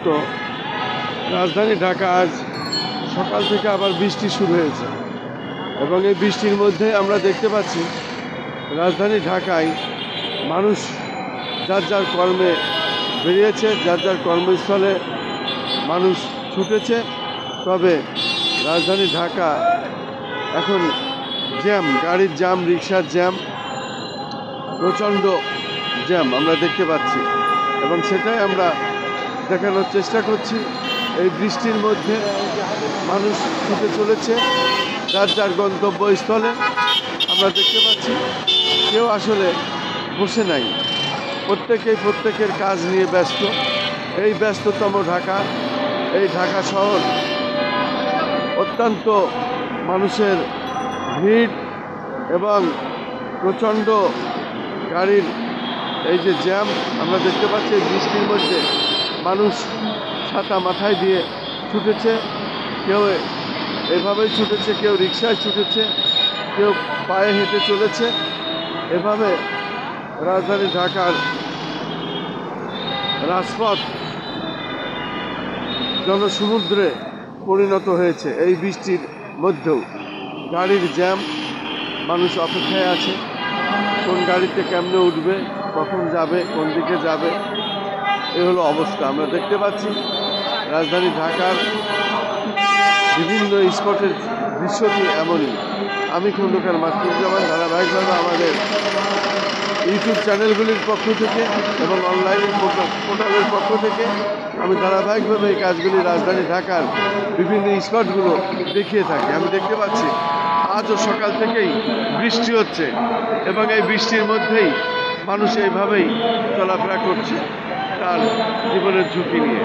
মতো রাজধানী ঢাকা আজ সকাল থেকে আবার বৃষ্টি শুরু হয়েছে এবং এই বৃষ্টির মধ্যে আমরা দেখতে পাচ্ছি রাজধানী ঢাকায় মানুষ যার যার কর্মে বেরিয়েছে, যার যার কর্মস্থলে মানুষ ছুটেছে। তবে রাজধানী ঢাকা এখন জ্যাম, গাড়ির জ্যাম, রিক্সার জ্যাম, প্রচণ্ড জ্যাম আমরা দেখতে পাচ্ছি এবং সেটাই আমরা দেখানোর চেষ্টা করছি। এই বৃষ্টির মধ্যে মানুষ ছুটে চলেছে যার যার গন্তব্যস্থলে। আমরা দেখতে পাচ্ছি কেউ আসলে বসে নাই, প্রত্যেকেই প্রত্যেকের কাজ নিয়ে ব্যস্ত। এই ব্যস্ততম ঢাকা, এই ঢাকা শহর অত্যন্ত মানুষের ভিড় এবং প্রচণ্ড গাড়ির এই যে জ্যাম আমরা দেখতে পাচ্ছি। এই বৃষ্টির মধ্যে মানুষ ছাতা মাথায় দিয়ে ছুটেছে, কেউ এভাবেই ছুটেছে, কেউ রিক্সায় ছুটেছে, কেউ পায়ে হেঁটে চলেছে। এভাবে রাজধানী ঢাকার রাজপথ জনসমুদ্রে পরিণত হয়েছে। এই বৃষ্টির মধ্যেও গাড়ির জ্যাম, মানুষ অপেক্ষায় আছে কোন গাড়িতে কেমনে উঠবে, কখন যাবে, কোন দিকে যাবে। এ হলো অবস্থা আমরা দেখতে পাচ্ছি। রাজধানী ঢাকার বিভিন্ন স্পটের দৃশ্যটি এমনই। আমি খন্দকার মাসুদুজ্জামান ধারাবাহিকভাবে আমাদের ইউটিউব চ্যানেলগুলির পক্ষ থেকে এবং অনলাইনের পোর্টালের পক্ষ থেকে আমি ধারাবাহিকভাবে এই কাজগুলি রাজধানী ঢাকার বিভিন্ন স্পটগুলো দেখিয়ে থাকি। আমি দেখতে পাচ্ছি আজও সকাল থেকেই বৃষ্টি হচ্ছে এবং এই বৃষ্টির মধ্যেই মানুষ এইভাবেই চলাফেরা করছে তার জীবনের ঝুঁকি নিয়ে।